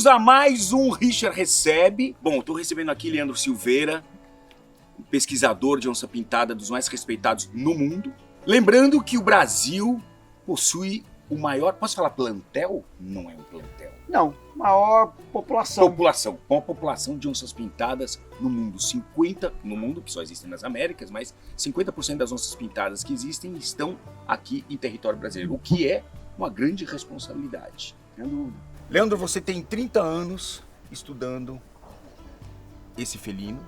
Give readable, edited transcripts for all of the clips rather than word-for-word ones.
Bem-vindos a mais um Richard Recebe. Bom, estou recebendo aqui Leandro Silveira, pesquisador de onça pintada dos mais respeitados no mundo. Lembrando que o Brasil possui o maior... Posso falar plantel? Não é um plantel. Não, maior população. Uma população de onças pintadas no mundo. No mundo, que só existem nas Américas, mas 50% das onças pintadas que existem estão aqui em território brasileiro, o que é uma grande responsabilidade. Leandro, você tem 30 anos estudando esse felino.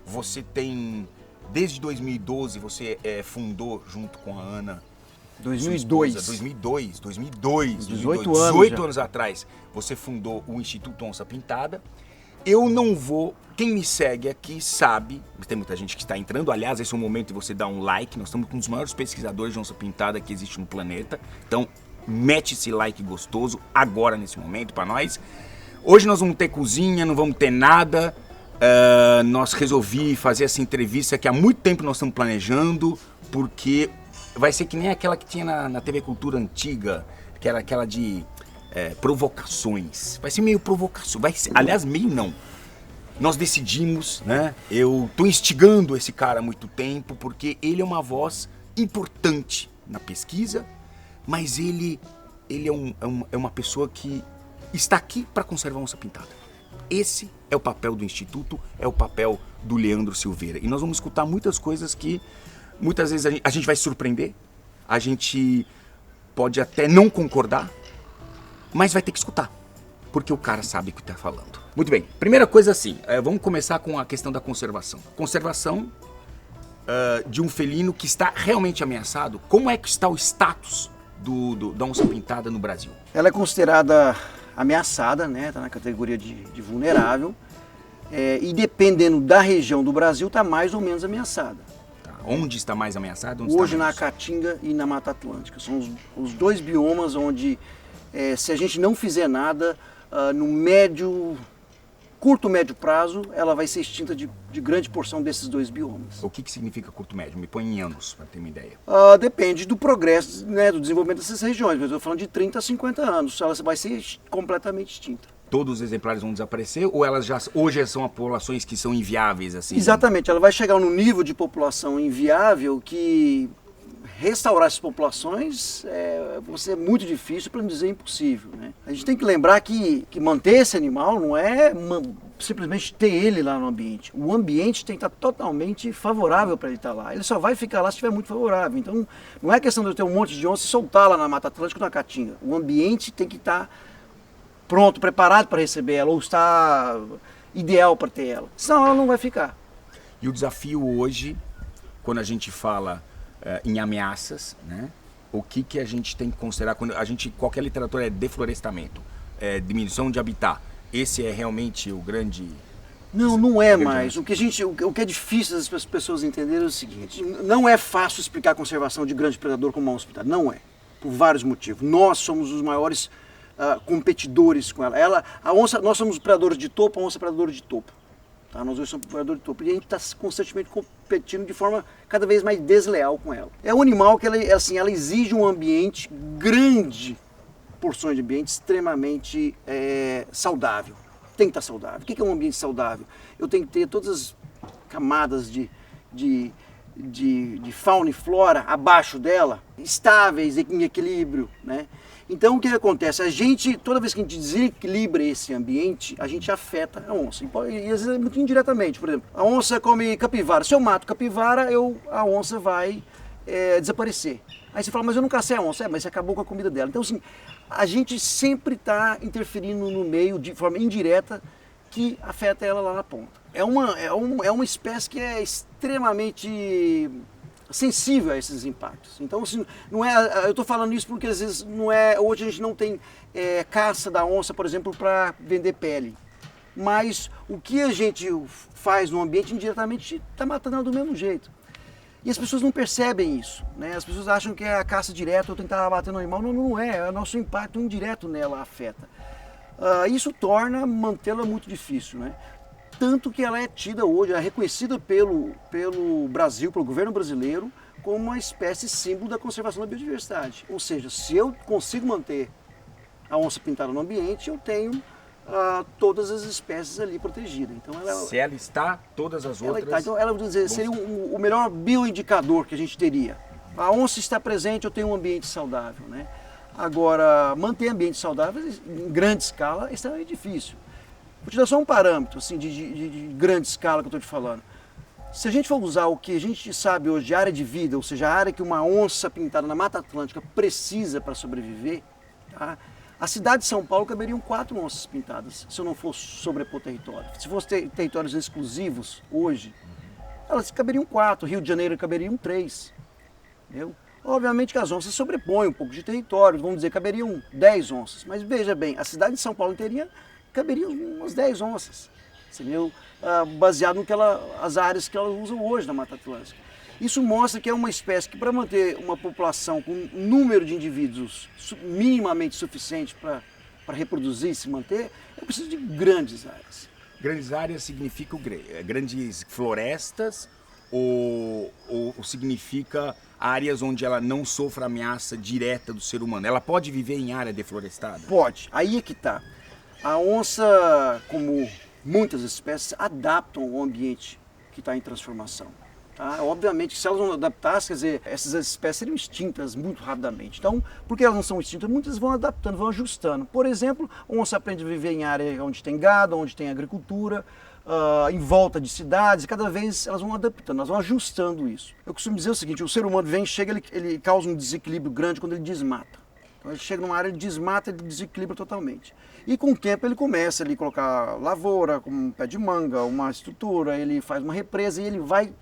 Você tem, desde 2012, você fundou junto com a Ana... 2002. 18 anos atrás, você fundou o Instituto Onça Pintada. Eu não vou... Quem me segue aqui sabe, tem muita gente que está entrando, aliás, esse é o momento de você dar um like. Nós estamos com um dos maiores pesquisadores de onça pintada que existe no planeta. Então, mete esse like gostoso agora, nesse momento, para nós. Hoje nós vamos ter cozinha, não vamos ter nada. Nós resolvi fazer essa entrevista que há muito tempo nós estamos planejando, porque vai ser que nem aquela que tinha na TV Cultura antiga, que era aquela de provocações. Vai ser meio provocação, aliás, meio não. Nós decidimos, né? Eu tô instigando esse cara há muito tempo, porque ele é uma voz importante na pesquisa, mas ele é uma pessoa que está aqui para conservar a onça pintada. Esse é o papel do Instituto, é o papel do Leandro Silveira. E nós vamos escutar muitas coisas que muitas vezes a gente vai se surpreender, a gente pode até não concordar, mas vai ter que escutar, porque o cara sabe o que está falando. Muito bem, primeira coisa assim, vamos começar com a questão da conservação. Conservação de um felino que está realmente ameaçado. Como é que está o status da onça pintada no Brasil? Ela é considerada ameaçada, né? Está na categoria de vulnerável, e dependendo da região do Brasil, está mais ou menos ameaçada. Onde está mais ameaçado? Hoje na Caatinga e na Mata Atlântica. São os dois biomas onde, se a gente não fizer nada, no curto médio prazo, ela vai ser extinta de grande porção desses dois biomas. O que significa curto médio? Me põe em anos, para ter uma ideia. Depende do progresso, né, do desenvolvimento dessas regiões. Mas eu estou falando de 30 a 50 anos. Ela vai ser completamente extinta. Todos os exemplares vão desaparecer ou elas hoje são populações que são inviáveis? Assim? Exatamente, ela vai chegar num nível de população inviável que restaurar essas populações vai ser muito difícil, para não dizer impossível. Né? A gente tem que lembrar que manter esse animal não é simplesmente ter ele lá no ambiente. O ambiente tem que estar totalmente favorável para ele estar lá. Ele só vai ficar lá se estiver muito favorável. Então não é questão de eu ter um monte de onça e soltar lá na Mata Atlântica ou na Caatinga. O ambiente tem que estar pronto, preparado para receber ela, ou está ideal para ter ela. Senão ela não vai ficar. E o desafio hoje, quando a gente fala em ameaças, né? O que a gente tem que considerar? Qualquer literatura é deflorestamento, diminuição de habitat. Esse é realmente o grande... Não é mais. O que é difícil das pessoas entenderem é o seguinte: não é fácil explicar a conservação de grande predador como uma onça pintada. Não é. Por vários motivos. Nós somos os maiores competidores com ela. Nós somos predadores de topo, a onça é predadora de topo. Tá? Nós dois somos predadores de topo. E a gente está constantemente competindo de forma cada vez mais desleal com ela. É um animal que ela exige um ambiente grande, porções de ambiente extremamente saudável. Tem que estar saudável. O que é um ambiente saudável? Eu tenho que ter todas as camadas de fauna e flora abaixo dela, estáveis, em equilíbrio, né? Então o que acontece? Toda vez que a gente desequilibra esse ambiente, a gente afeta a onça. E às vezes muito indiretamente. Por exemplo, a onça come capivara. Se eu mato capivara, a onça vai desaparecer. Aí você fala, mas eu não cacei a onça. Mas você acabou com a comida dela. Então assim, a gente sempre está interferindo no meio de forma indireta que afeta ela lá na ponta. É uma espécie que é extremamente sensível a esses impactos. Então, assim, não é, eu estou falando isso porque às vezes hoje a gente não tem caça da onça, por exemplo, para vender pele. Mas o que a gente faz no ambiente indiretamente está matando ela do mesmo jeito. E as pessoas não percebem isso, né? As pessoas acham que é a caça direta ou tentar bater no animal. Não é, o nosso impacto indireto nela afeta. Isso torna mantê-la muito difícil, né? Tanto que ela é tida hoje, é reconhecida pelo Brasil, pelo governo brasileiro, como uma espécie símbolo da conservação da biodiversidade. Ou seja, se eu consigo manter a onça pintada no ambiente, eu tenho todas as espécies ali protegidas. Então, se ela está, todas as outras... Então, ela vamos dizer, seria o melhor bioindicador que a gente teria. A onça está presente, eu tenho um ambiente saudável, né? Agora, manter ambientes saudáveis em grande escala é extremamente difícil. Vou te dar só um parâmetro assim, de grande escala que eu estou te falando. Se a gente for usar o que a gente sabe hoje de área de vida, ou seja, a área que uma onça pintada na Mata Atlântica precisa para sobreviver, tá? A cidade de São Paulo caberiam 4 onças pintadas, se eu não fosse sobrepor território. Se fosse territórios exclusivos hoje, elas caberiam 4, Rio de Janeiro caberiam 3. Entendeu? Obviamente que as onças sobrepõem um pouco de território, vamos dizer, caberiam 10 onças. Mas veja bem, a cidade de São Paulo inteirinha caberiam umas 10 onças, entendeu? Baseado as áreas que elas usam hoje na Mata Atlântica. Isso mostra que é uma espécie que, para manter uma população com um número de indivíduos minimamente suficiente para reproduzir e se manter, é preciso de grandes áreas. Grandes áreas significa grandes florestas ou significa áreas onde ela não sofra ameaça direta do ser humano? Ela pode viver em área deflorestada? Pode, aí é que está. A onça, como muitas espécies, adaptam ao ambiente que está em transformação. Tá? Obviamente, se elas não adaptassem, quer dizer, essas espécies seriam extintas muito rapidamente. Então, porque elas não são extintas, muitas vão adaptando, vão ajustando. Por exemplo, a onça aprende a viver em área onde tem gado, onde tem agricultura, em volta de cidades, e cada vez elas vão adaptando, elas vão ajustando isso. Eu costumo dizer o seguinte, o ser humano chega, ele causa um desequilíbrio grande quando ele desmata. Então ele chega numa área, ele desmata, ele desequilibra totalmente. E com o tempo ele começa a colocar lavoura, como um pé de manga, uma estrutura, ele faz uma represa e ele vai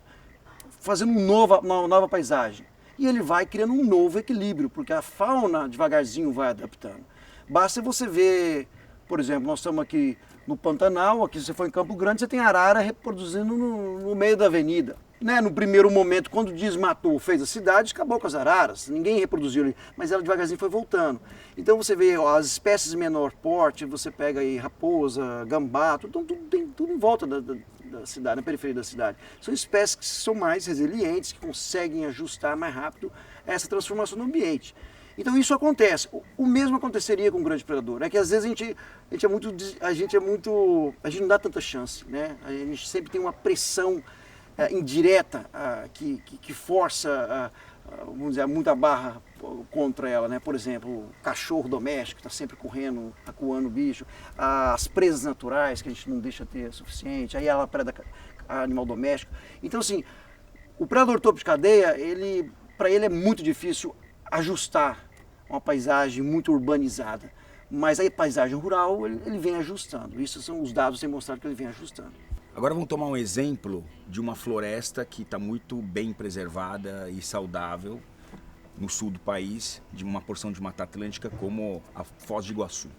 fazendo uma nova paisagem. E ele vai criando um novo equilíbrio, porque a fauna devagarzinho vai adaptando. Basta você ver, por exemplo, nós estamos aqui no Pantanal, aqui se você for em Campo Grande, você tem arara reproduzindo no meio da avenida. Né? No primeiro momento, quando desmatou, fez a cidade, acabou com as araras, ninguém reproduziu ali, mas ela devagarzinho foi voltando. Então você vê as espécies de menor porte, você pega aí raposa, gambá, tem tudo em volta da cidade, na periferia da cidade. São espécies que são mais resilientes, que conseguem ajustar mais rápido essa transformação no ambiente. Então isso acontece. O mesmo aconteceria com um grande predador. É que às vezes a gente não dá tanta chance, né? A gente sempre tem uma pressão indireta que força, vamos dizer, muita barra contra ela, né? Por exemplo, o cachorro doméstico está sempre correndo, acuando o bicho, as presas naturais que a gente não deixa ter suficiente, aí ela preda animal doméstico. Então assim, o predador topo de cadeia, para ele é muito difícil ajustar uma paisagem muito urbanizada, mas a paisagem rural ele vem ajustando. Isso são os dados que mostrado que ele vem ajustando. Agora vamos tomar um exemplo de uma floresta que está muito bem preservada e saudável no sul do país, de uma porção de Mata Atlântica como a Foz do Iguaçu.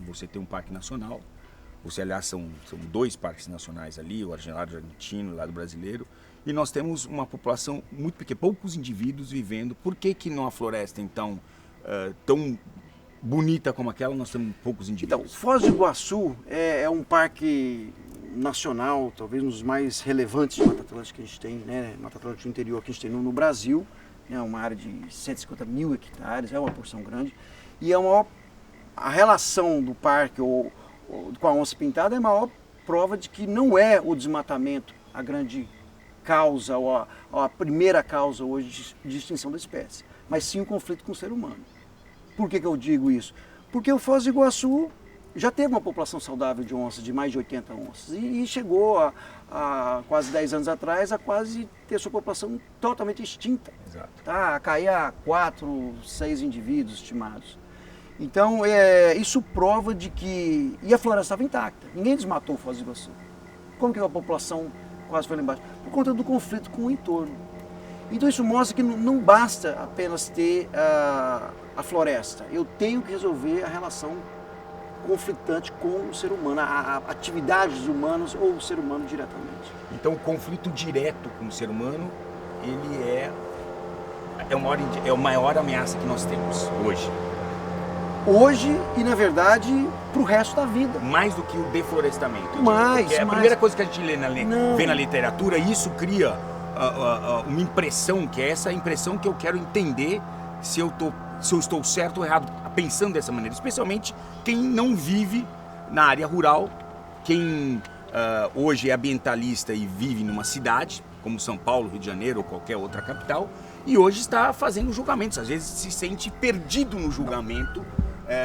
Você tem um parque nacional, aliás são 2 parques nacionais ali, o argentino e o lado brasileiro, e nós temos uma população muito pequena, poucos indivíduos vivendo. Por que numa floresta então tão bonita como aquela nós temos poucos indivíduos? Então, Foz do Iguaçu é um parque nacional, talvez um dos mais relevantes de Mata Atlântica que a gente tem, né? Mata Atlântica do interior que a gente tem no Brasil, é uma área de 150 mil hectares, é uma porção grande, e a relação do parque com a onça pintada é a maior prova de que não é o desmatamento a grande causa, ou a primeira causa hoje de extinção da espécie, mas sim o conflito com o ser humano. Por que eu digo isso? Porque o Foz do Iguaçu já teve uma população saudável de onças, de mais de 80 onças, e chegou a quase 10 anos atrás a quase ter sua população totalmente extinta. Exato. Tá? A cair a 4, 6 indivíduos estimados. Então, isso prova de que... E a floresta estava intacta, ninguém desmatou o Foz do Iguaçu. Como que a população quase foi lá embaixo? Por conta do conflito com o entorno. Então isso mostra que não basta apenas ter a floresta, eu tenho que resolver a relação conflitante com o ser humano, atividades humanas ou o ser humano diretamente. Então o conflito direto com o ser humano, ele é a maior ameaça que nós temos hoje. Hoje e, na verdade, para o resto da vida. Mais do que o deflorestamento. A primeira coisa que a gente vê na literatura, isso cria uma impressão, que é essa impressão que eu quero entender se eu estou certo ou errado, pensando dessa maneira. Especialmente quem não vive na área rural. Quem hoje é ambientalista e vive numa cidade, como São Paulo, Rio de Janeiro ou qualquer outra capital, e hoje está fazendo julgamentos, às vezes se sente perdido no julgamento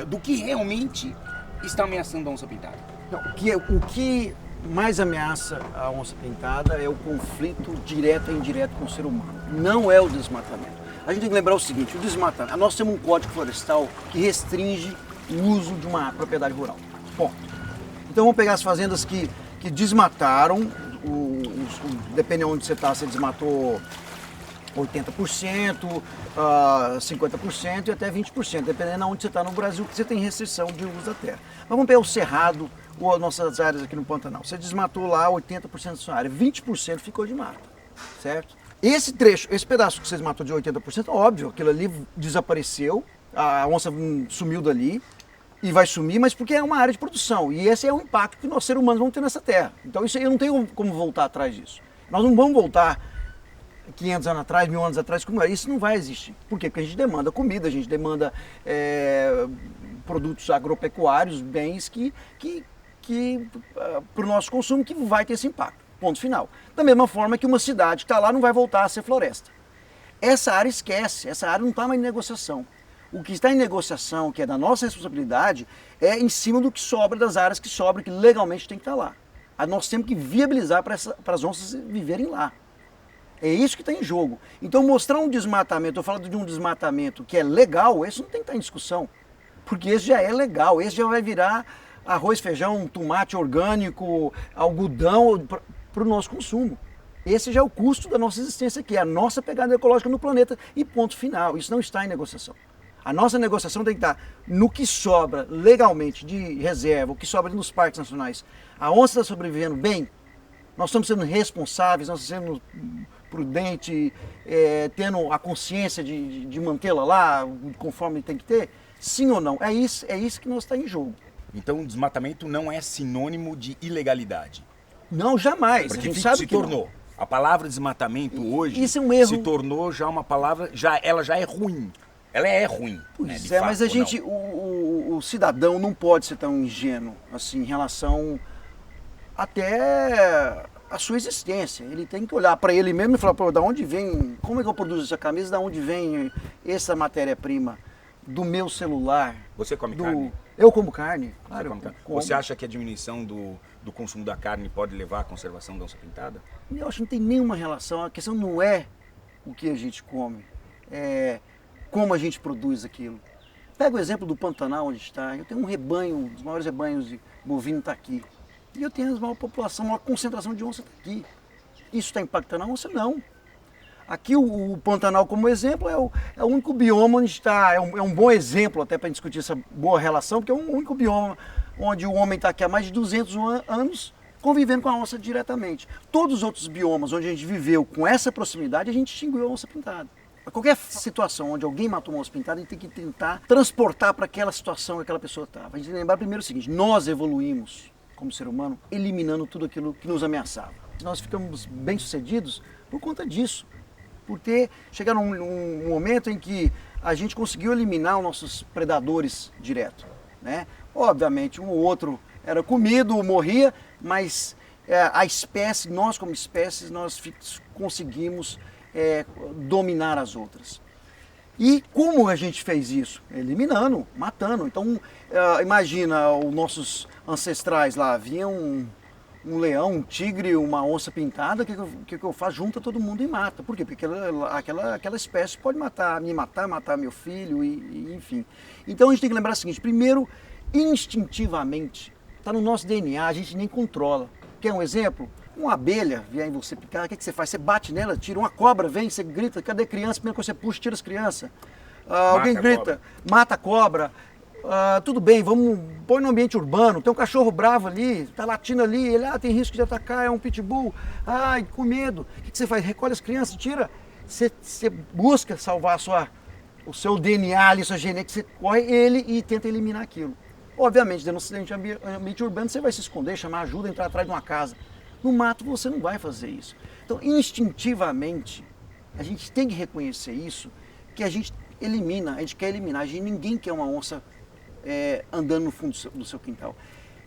do que realmente está ameaçando a onça pintada. Não, o que mais ameaça a onça pintada é o conflito direto e indireto com o ser humano, não é o desmatamento. A gente tem que lembrar o seguinte, o desmatamento, nós temos um código florestal que restringe o uso de uma propriedade rural, ponto. Então vamos pegar as fazendas que desmataram, dependendo de onde você está, você desmatou 80%, 50% e até 20%, dependendo de onde você está no Brasil, que você tem restrição de uso da terra. Mas vamos pegar o Cerrado ou as nossas áreas aqui no Pantanal. Você desmatou lá 80% da sua área, 20% ficou de mata, certo? Esse trecho, esse pedaço que você desmatou de 80%, óbvio, aquilo ali desapareceu, a onça sumiu dali e vai sumir, mas porque é uma área de produção e esse é o impacto que nós seres humanos vamos ter nessa terra. Então isso aí eu não tenho como voltar atrás disso. Nós não vamos voltar 500 anos atrás, 1000 anos atrás, como era. Isso não vai existir. Por quê? Porque a gente demanda comida, a gente demanda produtos agropecuários, bens que para o nosso consumo que vai ter esse impacto. Ponto final. Da mesma forma que uma cidade que está lá não vai voltar a ser floresta. Essa área esquece, essa área não está mais em negociação. O que está em negociação, que é da nossa responsabilidade, é em cima do que sobra das áreas que sobram, que legalmente tem que estar lá. Nós temos que viabilizar para as onças viverem lá. É isso que está em jogo. Então mostrar um desmatamento, eu falo de um desmatamento que é legal, esse não tem que estar em discussão. Porque esse já é legal, esse já vai virar arroz, feijão, tomate orgânico, algodão para o nosso consumo. Esse já é o custo da nossa existência aqui, é a nossa pegada ecológica no planeta e ponto final. Isso não está em negociação. A nossa negociação tem que estar no que sobra legalmente de reserva, o que sobra nos parques nacionais. A onça está sobrevivendo bem, nós estamos sendo responsáveis, nós estamos sendo prudentes, tendo a consciência de mantê-la lá conforme tem que ter? Sim ou não? É isso que nós está em jogo. Então o desmatamento não é sinônimo de ilegalidade? Não, jamais. Porque a gente sabe se que tornou. Não. A palavra desmatamento hoje isso é um erro. se tornou já uma palavra, ela já é ruim. Ela é ruim. Pois né, mas a gente, o cidadão não pode ser tão ingênuo assim em relação até a sua existência. Ele tem que olhar para ele mesmo e falar, pô, da onde vem, como é que eu produzo essa camisa, da onde vem essa matéria-prima do meu celular. Você come carne? Eu como carne, claro. Você acha que a diminuição do consumo da carne pode levar à conservação da onça pintada? Eu acho que não tem nenhuma relação. A questão não é o que a gente come, é como a gente produz aquilo. Pega o exemplo do Pantanal, onde está. Eu tenho um rebanho, um dos maiores rebanhos de bovino está aqui. E eu tenho a maior população, a maior concentração de onça está aqui. Isso está impactando a onça? Não. Aqui o Pantanal, como exemplo, é o único bioma onde está, é um bom exemplo até para discutir essa boa relação, porque é o único bioma onde o homem está aqui há mais de 200 anos convivendo com a onça diretamente. Todos os outros biomas onde a gente viveu com essa proximidade, a gente extinguiu a onça pintada. Qualquer situação onde alguém matou uma onça pintada, a gente tem que tentar transportar para aquela situação que aquela pessoa estava. A gente tem que lembrar primeiro o seguinte, nós evoluímos como ser humano eliminando tudo aquilo que nos ameaçava. Nós ficamos bem-sucedidos por conta disso. Por ter chegado num momento em que a gente conseguiu eliminar os nossos predadores direto, né? Obviamente, um ou outro era comido, morria, mas a espécie, nós como espécies, nós conseguimos dominar as outras. E como a gente fez isso? Eliminando, matando. Então, imagina os nossos ancestrais lá, havia um leão, um tigre, uma onça pintada, o que eu faço? Junta todo mundo e mata. Por quê? Porque aquela espécie pode matar meu filho, enfim. Então a gente tem que lembrar o seguinte, primeiro, instintivamente, está no nosso DNA, a gente nem controla. Quer um exemplo? Uma abelha vier em você picar, o que você faz? Você bate nela, tira uma cobra, vem, você grita, cadê a criança? Primeiro que você puxa, tira as crianças. Alguém grita, mata a cobra. Tudo bem, vamos pôr no ambiente urbano, tem um cachorro bravo ali, tá latindo ali, ele tem risco de atacar, é um pitbull, com medo. O que você faz? Recolhe as crianças, tira, você busca salvar o seu DNA ali, sua genética, você corre ele e tenta eliminar aquilo. Obviamente, dentro do ambiente urbano você vai se esconder, chamar ajuda, entrar atrás de uma casa. No mato você não vai fazer isso. Então, instintivamente, a gente tem que reconhecer isso, que a gente elimina, a gente quer eliminar, ninguém quer uma onça andando no fundo do seu quintal.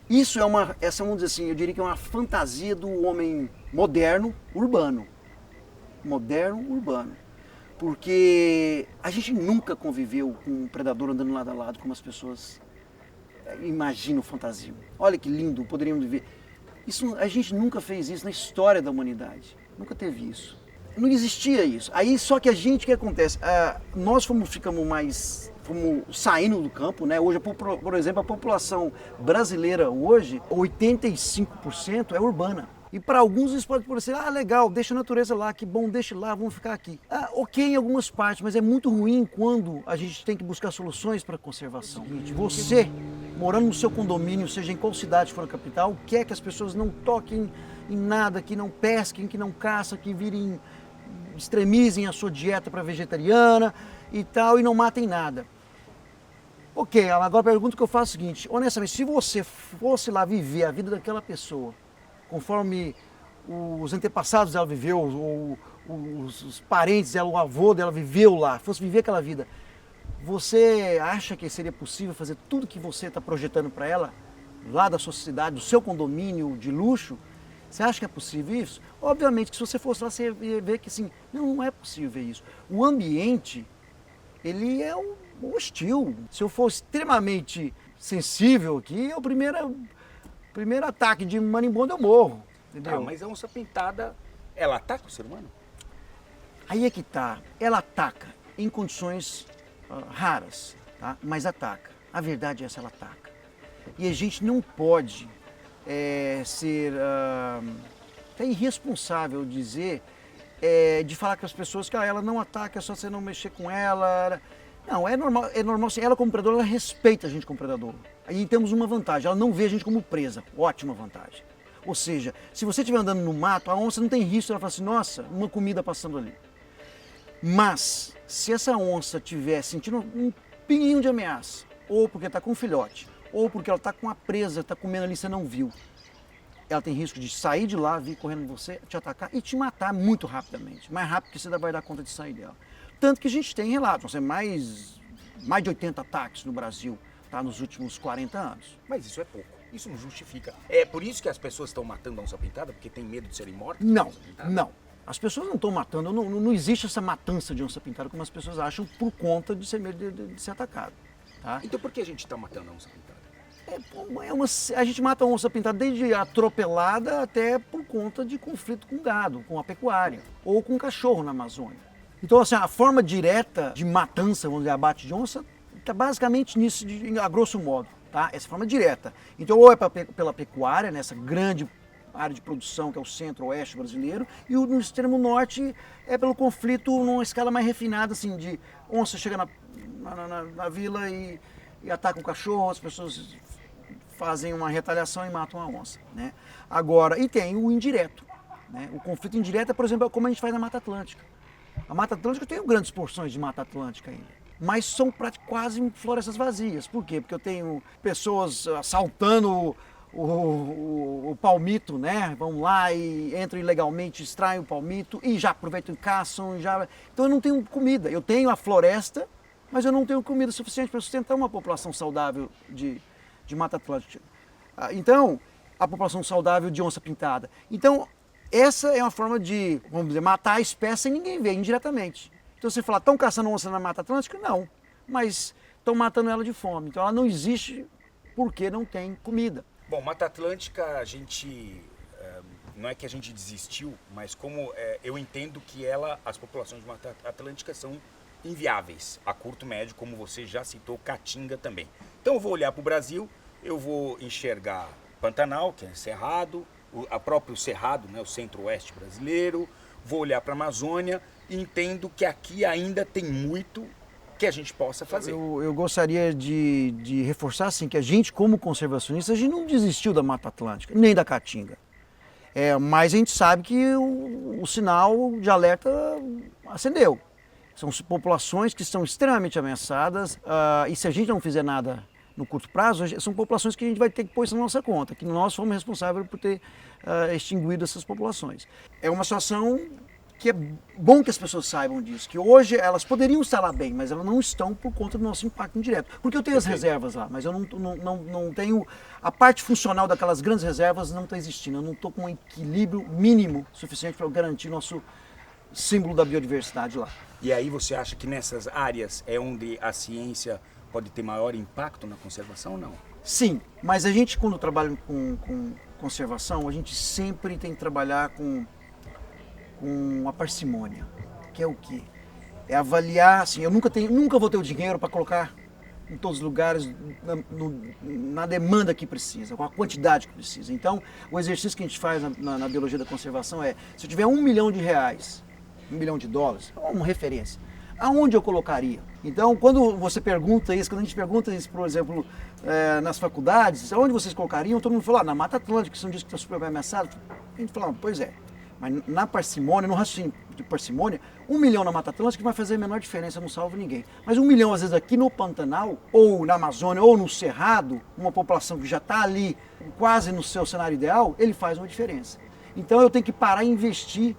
Isso essa, vamos dizer assim, eu diria que é uma fantasia do homem moderno, urbano. Moderno, urbano. Porque a gente nunca conviveu com um predador andando lado a lado como as pessoas imaginam, fantasiam. Olha que lindo, poderíamos viver. A gente nunca fez isso na história da humanidade. Nunca teve isso. Não existia isso. Aí só que o que acontece? Nós fomos saindo do campo, né? Hoje, por exemplo, a população brasileira hoje, 85% é urbana. E para alguns isso pode parecer, legal, deixa a natureza lá, que bom, deixa lá, vamos ficar aqui. Ok em algumas partes, mas é muito ruim quando a gente tem que buscar soluções para a conservação. Você, morando no seu condomínio, seja em qual cidade for a capital, quer que as pessoas não toquem em nada, que não pesquem, que não caçam, que extremizem a sua dieta para vegetariana e tal, e não matem nada. Ok, agora a pergunta que eu faço é a seguinte, honestamente, se você fosse lá viver a vida daquela pessoa, conforme os antepassados dela viveu, ou os parentes dela, o avô dela viveu lá, fosse viver aquela vida, você acha que seria possível fazer tudo que você está projetando para ela, lá da sua cidade, do seu condomínio de luxo? Você acha que é possível isso? Obviamente que se você fosse lá, você ia ver que assim, não é possível isso. O ambiente, ele é hostil. Se eu for extremamente sensível aqui, é o primeiro ataque de marimbondo eu morro. Entendeu? Mas a onça pintada, ela ataca o ser humano? Aí é que tá. Ela ataca em condições raras, tá? Mas ataca. A verdade é essa, ela ataca. E a gente não pode ser até irresponsável dizer, de falar com as pessoas que ela não ataca, é só você não mexer com ela. Não, é normal sim. Ela como predador, ela respeita a gente como predador. Aí temos uma vantagem, ela não vê a gente como presa. Ótima vantagem. Ou seja, se você estiver andando no mato, a onça não tem risco, ela fala assim, nossa, uma comida passando ali. Mas, se essa onça estiver sentindo um pinguinho de ameaça, ou porque está com um filhote, ou porque ela está com uma presa, está comendo ali e você não viu, ela tem risco de sair de lá, vir correndo em você, te atacar e te matar muito rapidamente. Mais rápido que você vai dar conta de sair dela. Tanto que a gente tem relatos, mais de 80 ataques no Brasil, tá, nos últimos 40 anos. Mas isso é pouco, isso não justifica. É por isso que as pessoas estão matando a onça pintada, porque tem medo de serem mortas? Não. As pessoas não estão matando, não existe essa matança de onça pintada como as pessoas acham por conta de ser medo de ser atacado. Tá? Então por que a gente está matando a onça pintada? A gente mata a onça pintada desde atropelada até por conta de conflito com gado, com a pecuária, ou com cachorro na Amazônia. Então, assim, a forma direta de matança, vamos dizer, abate de onça, está basicamente nisso, a grosso modo, tá? Essa forma direta. Então, ou é pela pecuária, nessa grande área de produção que é o centro-oeste brasileiro, e no extremo norte é pelo conflito numa escala mais refinada, assim, de onça chega na vila e ataca um cachorro, as pessoas fazem uma retaliação e matam a onça, né? Agora, e tem o indireto, né? O conflito indireto é, por exemplo, como a gente faz na Mata Atlântica. A Mata Atlântica eu tenho grandes porções de Mata Atlântica ainda, mas são quase florestas vazias. Por quê? Porque eu tenho pessoas assaltando o palmito, né? Vão lá e entram ilegalmente, extraem o palmito e já aproveitam e caçam. Então eu não tenho comida. Eu tenho a floresta, mas eu não tenho comida suficiente para sustentar uma população saudável de Mata Atlântica. Então, a população saudável de onça pintada. Então, essa é uma forma de, vamos dizer, matar a espécie sem ninguém ver, indiretamente. Então você fala, estão caçando onça na Mata Atlântica? Não, mas estão matando ela de fome. Então ela não existe porque não tem comida. Bom, Mata Atlântica, não é que a gente desistiu, mas como eu entendo que as populações de Mata Atlântica são inviáveis a curto médio, como você já citou, Caatinga também. Então eu vou olhar para o Brasil, eu vou enxergar Pantanal, que é Cerrado, o próprio Cerrado, né, o centro-oeste brasileiro, vou olhar para a Amazônia e entendo que aqui ainda tem muito que a gente possa fazer. Eu gostaria de reforçar assim, que a gente, como conservacionista, a gente não desistiu da Mata Atlântica, nem da Caatinga. Mas a gente sabe que o sinal de alerta acendeu. São populações que estão extremamente ameaçadas e se a gente não fizer nada no curto prazo, são populações que a gente vai ter que pôr isso na nossa conta, que nós fomos responsáveis por ter extinguido essas populações. É uma situação que é bom que as pessoas saibam disso, que hoje elas poderiam estar lá bem, mas elas não estão por conta do nosso impacto indireto. Porque eu tenho as reservas lá, mas eu não tenho... A parte funcional daquelas grandes reservas não está existindo. Eu não estou com um equilíbrio mínimo suficiente para garantir nosso símbolo da biodiversidade lá. E aí você acha que nessas áreas é onde a ciência pode ter maior impacto na conservação ou não? Sim, mas a gente quando trabalha com conservação, a gente sempre tem que trabalhar com a parcimônia, que é o quê? É avaliar, assim, eu nunca vou ter o dinheiro para colocar em todos os lugares na demanda que precisa, com a quantidade que precisa. Então, o exercício que a gente faz na biologia da conservação é, se eu tiver $1 milhão, $1 milhão, uma referência, aonde eu colocaria? Então, quando você pergunta isso, quando a gente pergunta isso, por exemplo, nas faculdades, aonde vocês colocariam? Todo mundo falou, na Mata Atlântica, que são dias que está super ameaçado. A gente falou, pois é. Mas na parcimônia, no raciocínio de parcimônia, 1 milhão na Mata Atlântica vai fazer a menor diferença, não salva ninguém. Mas 1 milhão, às vezes, aqui no Pantanal, ou na Amazônia, ou no Cerrado, uma população que já está ali, quase no seu cenário ideal, ele faz uma diferença. Então eu tenho que parar e investir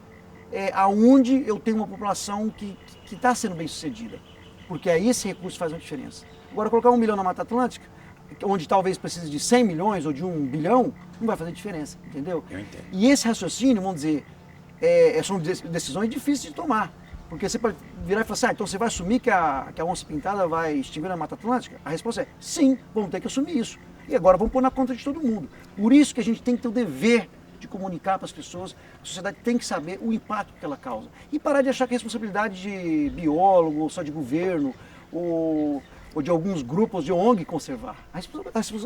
aonde eu tenho uma população que está sendo bem sucedida. Porque aí esse recurso faz uma diferença. Agora, colocar 1 milhão na Mata Atlântica, onde talvez precise de 100 milhões ou de 1 bilhão, não vai fazer diferença, entendeu? Eu entendo. E esse raciocínio, vamos dizer, são decisões difíceis de tomar. Porque você pode virar e falar assim, então você vai assumir que a onça-pintada vai extinguir na Mata Atlântica? A resposta é, sim, vamos ter que assumir isso. E agora vamos pôr na conta de todo mundo. Por isso que a gente tem que ter o dever de comunicar para as pessoas, a sociedade tem que saber o impacto que ela causa. E parar de achar que é responsabilidade de biólogo, ou só de governo, ou de alguns grupos de ONG conservar.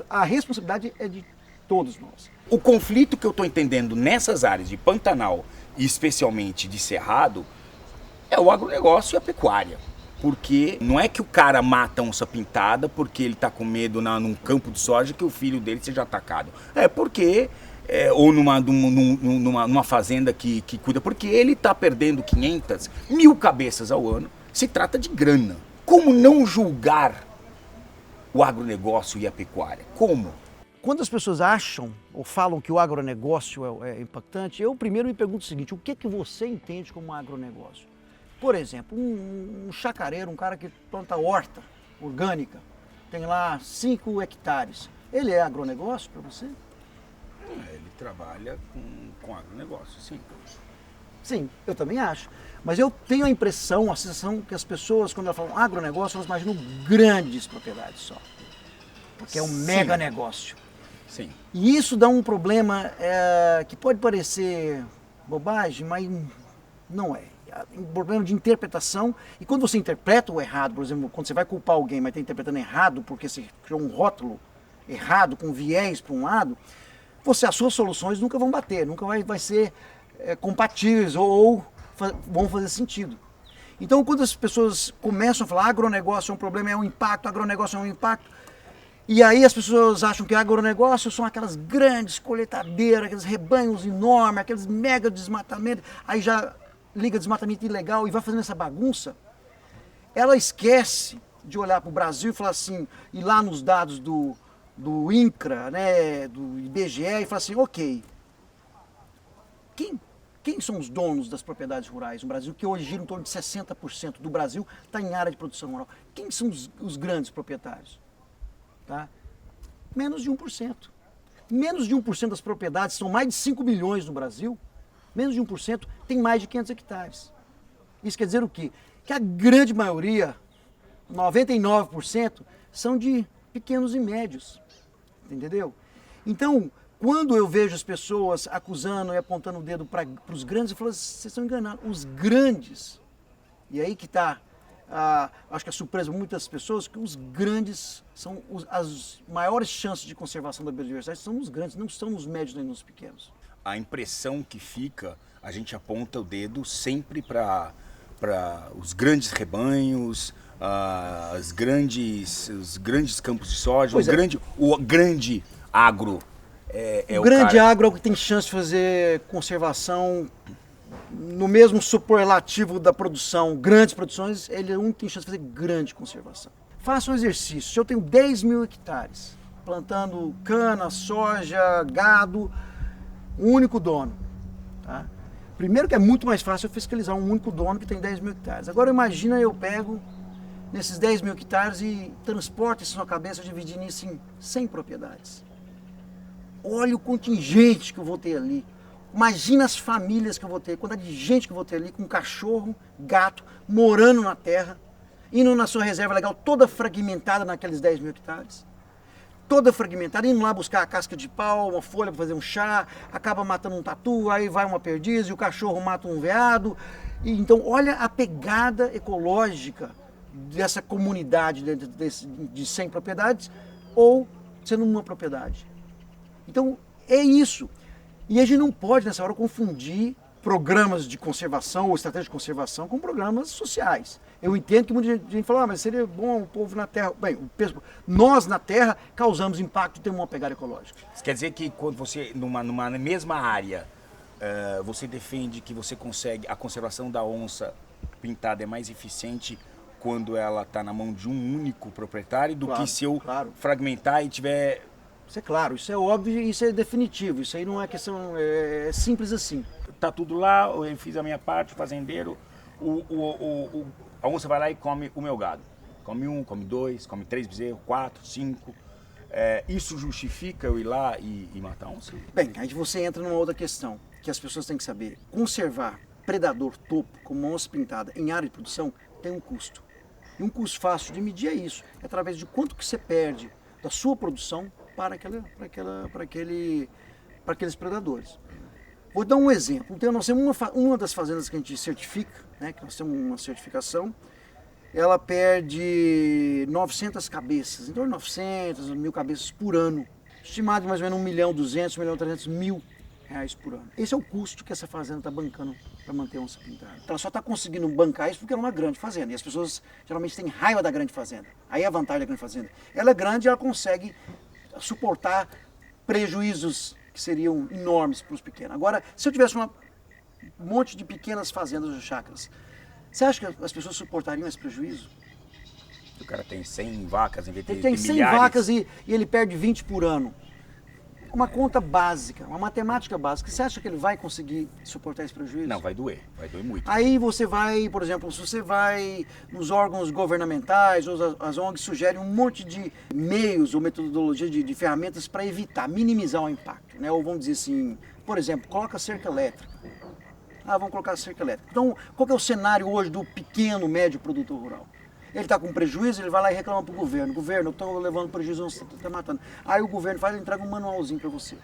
A responsabilidade é de todos nós. O conflito que eu estou entendendo nessas áreas de Pantanal, e especialmente de Cerrado, é o agronegócio e a pecuária. Porque não é que o cara mata a onça-pintada porque ele está com medo num campo de soja que o filho dele seja atacado. É porque... ou numa fazenda que cuida, porque ele está perdendo 500, 1.000 cabeças ao ano. Se trata de grana. Como não julgar o agronegócio e a pecuária? Como? Quando as pessoas acham ou falam que o agronegócio é impactante, eu primeiro me pergunto o seguinte, o que você entende como agronegócio? Por exemplo, um chacareiro, um cara que planta horta orgânica, tem lá 5 hectares, ele é agronegócio para você? Ele trabalha com agronegócio, sim. Sim, eu também acho. Mas eu tenho a sensação que as pessoas, quando elas falam agronegócio, elas imaginam grandes propriedades só. Porque é um mega negócio. Sim. E isso dá um problema que pode parecer bobagem, mas não é. É um problema de interpretação. E quando você interpreta o errado, por exemplo, quando você vai culpar alguém, mas está interpretando errado porque você criou um rótulo errado, com viés para um lado, as suas soluções nunca vão bater, nunca vai ser compatíveis ou vão fazer sentido. Então, quando as pessoas começam a falar agronegócio é um problema, é um impacto, agronegócio é um impacto, e aí as pessoas acham que agronegócio são aquelas grandes colheitadeiras, aqueles rebanhos enormes, aqueles mega desmatamentos, aí já liga desmatamento ilegal e vai fazendo essa bagunça, ela esquece de olhar para o Brasil e falar assim, ir lá nos dados do INCRA, né, do IBGE, e falar assim, ok, quem são os donos das propriedades rurais no Brasil, que hoje gira em torno de 60% do Brasil está em área de produção rural? Quem são os grandes proprietários? Tá? Menos de 1%. Menos de 1% das propriedades, são mais de 5 milhões no Brasil, menos de 1% tem mais de 500 hectares. Isso quer dizer o quê? Que a grande maioria, 99%, são de pequenos e médios. Entendeu? Então, quando eu vejo as pessoas acusando e apontando o dedo para os grandes, eu falo, vocês estão enganados. Os grandes, e aí que está, acho que a surpresa de muitas pessoas, que os grandes são as maiores chances de conservação da biodiversidade, são os grandes, não são os médios nem os pequenos. A impressão que fica, a gente aponta o dedo sempre para os grandes rebanhos, os grandes campos de soja, o grande agro. O grande agro é o que tem chance de fazer conservação no mesmo superlativo da produção, grandes produções, ele é um que tem chance de fazer grande conservação. Faça um exercício, se eu tenho 10 mil hectares, plantando cana, soja, gado, um único dono, tá? Primeiro que é muito mais fácil eu fiscalizar um único dono que tem 10 mil hectares. Agora imagina eu pego nesses 10 mil hectares e transporto isso na cabeça dividindo isso em 100 propriedades. Olha o contingente que eu vou ter ali. Imagina as famílias que eu vou ter, a quantidade de gente que eu vou ter ali com cachorro, gato, morando na terra, indo na sua reserva legal toda fragmentada naqueles 10 mil hectares. Toda fragmentada, indo lá buscar a casca de pau, uma folha para fazer um chá, acaba matando um tatu, aí vai uma perdiz e o cachorro mata um veado. E, então, olha a pegada ecológica dessa comunidade de 100 propriedades ou sendo uma propriedade. Então, é isso. E a gente não pode, nessa hora, confundir programas de conservação ou estratégia de conservação com programas sociais. Eu entendo que muita gente fala, mas seria bom o povo na Terra. Bem, nós na Terra causamos impacto e temos uma pegada ecológica. Isso quer dizer que quando você, numa mesma área, você defende que você consegue, a conservação da onça pintada é mais eficiente quando ela está na mão de um único proprietário do que se eu fragmentar e tiver... Isso é claro, isso é óbvio e isso é definitivo. Isso aí não é questão, é simples assim. Tá tudo lá, eu fiz a minha parte, o fazendeiro, a onça vai lá e come o meu gado. Come 1, come 2, come 3 bezerros, 4, 5. Isso justifica eu ir lá e matar a onça? Bem, aí você entra numa outra questão, que as pessoas têm que saber. Conservar predador topo, como uma onça pintada, em área de produção, tem um custo. E um custo fácil de medir é isso, é através de quanto que você perde da sua produção para aqueles predadores. Vou dar um exemplo. Então, nós temos uma das fazendas que a gente certifica, né, que nós temos uma certificação, ela perde 900 cabeças, então 900, 1.000 cabeças por ano, estimado de mais ou menos 1.200.000, 1.300.000 reais por ano. Esse é o custo que essa fazenda está bancando para manter a onça pintada. Ela só está conseguindo bancar isso porque ela é uma grande fazenda, e as pessoas geralmente têm raiva da grande fazenda. Aí é a vantagem da grande fazenda. Ela é grande e ela consegue suportar prejuízos que seriam enormes para os pequenos. Agora, se eu tivesse um monte de pequenas fazendas ou chácaras, você acha que as pessoas suportariam esse prejuízo? O cara tem 100 vacas em vez de Ele tem 100 milhares. vacas e ele perde 20 por ano. Uma conta básica, uma matemática básica. Você acha que ele vai conseguir suportar esse prejuízo? Não, vai doer muito. Aí você vai, por exemplo, se você vai nos órgãos governamentais, ou as ONGs sugerem um monte de meios ou metodologias de ferramentas para evitar, minimizar o impacto, né? Ou vamos dizer assim, por exemplo, coloca cerca elétrica. Vamos colocar cerca elétrica. Então, qual que é o cenário hoje do pequeno, médio produtor rural? Ele está com prejuízo, ele vai lá e reclama para o governo. Governo, eu estou levando prejuízo, você está matando. Aí o governo faz, ele entrega um manualzinho para você.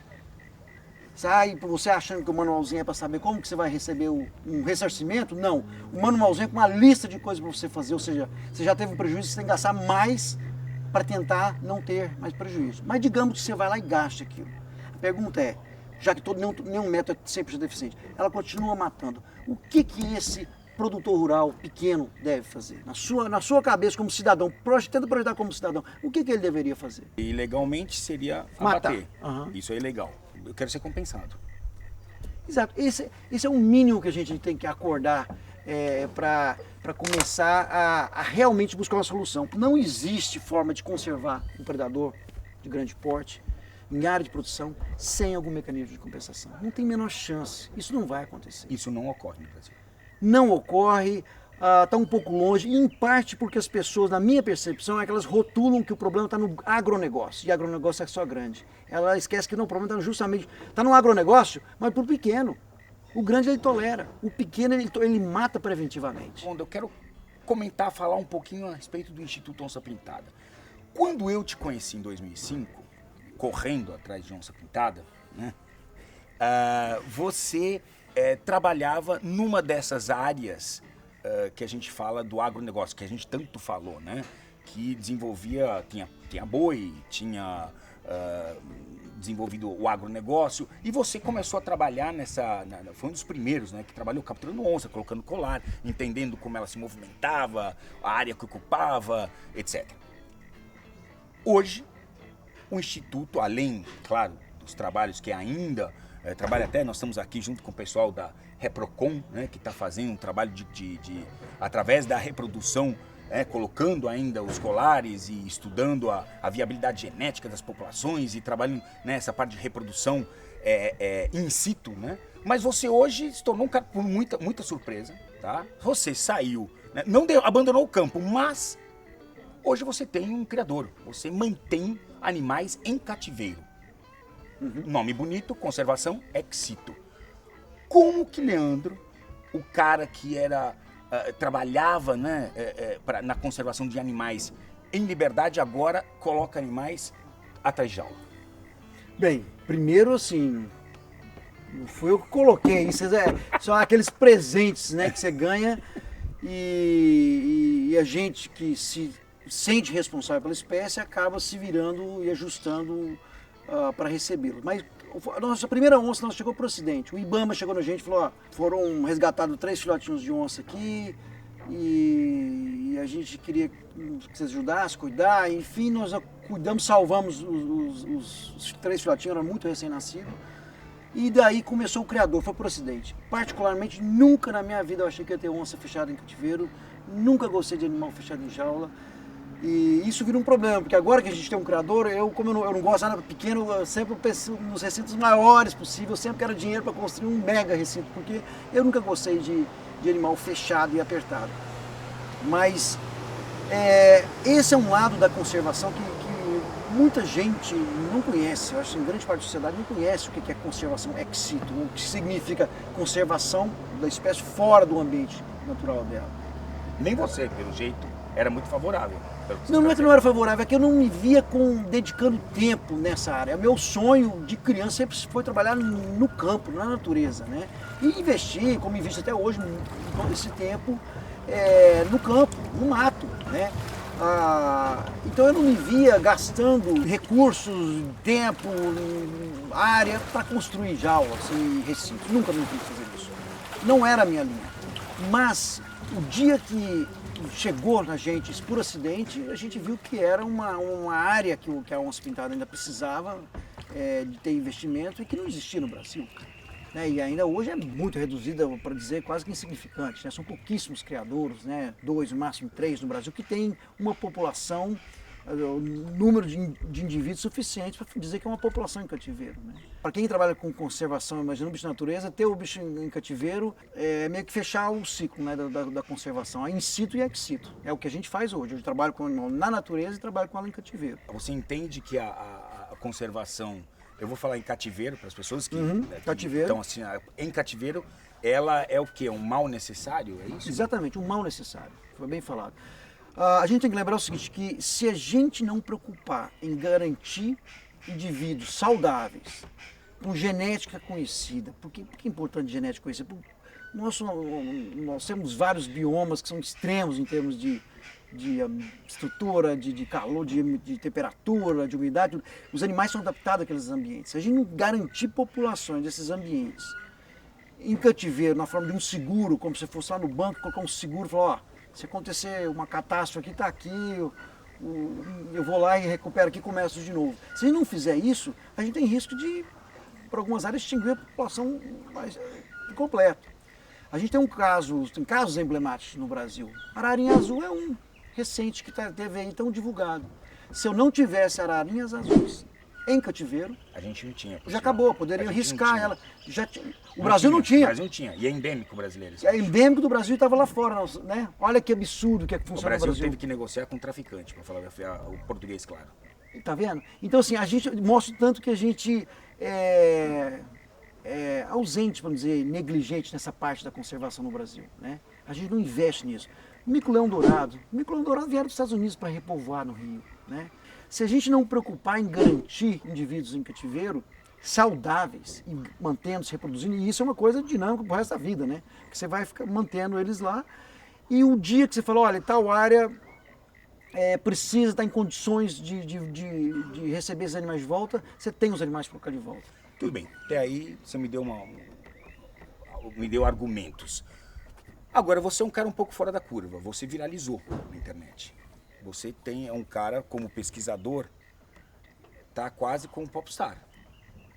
Sai, você achando que o manualzinho é para saber como que você vai receber um ressarcimento? Não. O manualzinho é com uma lista de coisas para você fazer. Ou seja, você já teve um prejuízo, você tem que gastar mais para tentar não ter mais prejuízo. Mas digamos que você vai lá e gasta aquilo. A pergunta é, já que nenhum método é 100% eficiente, ela continua matando. O que esse produtor rural pequeno deve fazer? Na sua cabeça como cidadão, tenta projetar como cidadão, o que ele deveria fazer? E legalmente seria matar. Abater. Isso é ilegal. Eu quero ser compensado. Exato. Esse é o mínimo que a gente tem que acordar para começar a realmente buscar uma solução. Não existe forma de conservar um predador de grande porte em área de produção sem algum mecanismo de compensação. Não tem a menor chance. Isso não vai acontecer. Isso não ocorre no Brasil. Não ocorre, está um pouco longe, em parte porque as pessoas, na minha percepção, é que elas rotulam que o problema está no agronegócio, e agronegócio é só grande. Ela esquece que não, o problema está justamente, está no agronegócio, mas para o pequeno. O grande ele tolera, o pequeno ele mata preventivamente. Eu quero falar um pouquinho a respeito do Instituto Onça Pintada. Quando eu te conheci em 2005, correndo atrás de onça pintada, né, você trabalhava numa dessas áreas que a gente fala do agronegócio, que a gente tanto falou, né? Que desenvolvia, tinha boi, tinha desenvolvido o agronegócio, e você começou a trabalhar foi um dos primeiros, né? Que trabalhou capturando onça, colocando colar, entendendo como ela se movimentava, a área que ocupava, etc. Hoje, o Instituto, além, claro, dos trabalhos que ainda trabalha até, nós estamos aqui junto com o pessoal da Reprocon, né, que está fazendo um trabalho através da reprodução, colocando ainda os colares e estudando a viabilidade genética das populações e trabalhando nessa parte de reprodução in situ, né? Mas você hoje se tornou um cara por muita surpresa, tá? Você saiu, né? Não abandonou o campo, mas hoje você tem um criador. Você mantém animais em cativeiro. Nome bonito, conservação, ex situ. Como que Leandro, o cara que trabalhava, né, na conservação de animais em liberdade, agora coloca animais atrás de jaula? Bem, primeiro assim, não fui eu que coloquei isso, são aqueles presentes, né, que você ganha e a gente que se sente responsável pela espécie acaba se virando e ajustando para recebê-lo. Mas a nossa primeira onça nós chegou para o Ocidente. O Ibama chegou na gente e falou, ó, foram resgatados 3 filhotinhos de onça aqui e a gente queria que vocês ajudassem, cuidar. Enfim, nós cuidamos, salvamos os 3 filhotinhos, eram muito recém-nascidos. E daí começou o criador, foi para o Ocidente. Particularmente, nunca na minha vida eu achei que ia ter onça fechada em cativeiro, nunca gostei de animal fechado em jaula. E isso vira um problema, porque agora que a gente tem um criador, como eu não gosto de nada pequeno, eu sempre penso nos recintos maiores possível, eu sempre quero dinheiro para construir um mega recinto, porque eu nunca gostei de animal fechado e apertado. Mas esse é um lado da conservação que muita gente não conhece, eu acho que em grande parte da sociedade não conhece o que é conservação ex situ, o que significa conservação da espécie fora do ambiente natural dela. Nem você, pelo jeito, era muito favorável. Não é que não era favorável, é que eu não me via dedicando tempo nessa área. Meu sonho de criança sempre foi trabalhar no campo, na natureza, né? E investir, como invisto até hoje, todo esse tempo, no campo, no mato, né? Então eu não me via gastando recursos, tempo, área para construir jaulas e recintos. Nunca me vi fazer isso. Não era a minha linha. Mas o dia que chegou na gente por acidente, a gente viu que era uma área que a onça pintada ainda precisava de ter investimento e que não existia no Brasil. Né? E ainda hoje é muito reduzida, para dizer, quase que insignificante. Né? São pouquíssimos criadouros, né? 2, no máximo 3 no Brasil, que tem uma população, um número de indivíduos suficiente para dizer que é uma população em cativeiro. Né? Para quem trabalha com conservação, imaginando o bicho da natureza, ter o bicho em cativeiro é meio que fechar o ciclo, né, da conservação, a in situ e ex situ. É o que a gente faz hoje. Eu trabalho com o animal na natureza e trabalho com ela em cativeiro. Você entende que a conservação, eu vou falar em cativeiro para as pessoas que estão assim, em cativeiro, ela é o quê? Um mal necessário, é isso? Exatamente, um mal necessário. Foi bem falado. A gente tem que lembrar o seguinte, que se a gente não preocupar em garantir indivíduos saudáveis, com genética conhecida, por que é importante genética conhecida? Nós temos vários biomas que são extremos em termos de estrutura, de calor, de temperatura, de umidade. Os animais são adaptados àqueles ambientes. Se a gente não garantir populações desses ambientes em cativeiro, na forma de um seguro, como se fosse lá no banco, colocar um seguro e falar, ó, se acontecer uma catástrofe aqui, está aqui, eu vou lá e recupero aqui e começo de novo. Se a gente não fizer isso, a gente tem risco de, por algumas áreas, extinguir a população mais completa. A gente tem casos emblemáticos no Brasil. Ararinha azul é um recente que teve aí tão divulgado. Se eu não tivesse ararinhas azuis em cativeiro, a gente não tinha. Já acabou, poderiam riscar ela. O Brasil não tinha. O Brasil não tinha. E é endêmico brasileiro. É endêmico do Brasil e estava lá fora, né? Olha que absurdo que funciona no Brasil. O Brasil teve que negociar com o traficante, para falar o português claro. Tá vendo? Então assim, a gente mostra tanto que a gente é ausente, vamos dizer, negligente nessa parte da conservação no Brasil, né? A gente não investe nisso. Mico-leão dourado vieram dos Estados Unidos para repovoar no Rio, né? Se a gente não preocupar em garantir indivíduos em cativeiro saudáveis e mantendo-se, reproduzindo, e isso é uma coisa dinâmica para o resto da vida, né? Que você vai ficar mantendo eles lá e o dia que você fala, olha, tal área precisa estar em condições de receber esses animais de volta, você tem os animais para colocar de volta. Tudo bem, até aí você me deu argumentos. Agora, você é um cara um pouco fora da curva, você viralizou na internet. Você é um cara, como pesquisador, tá quase como um popstar.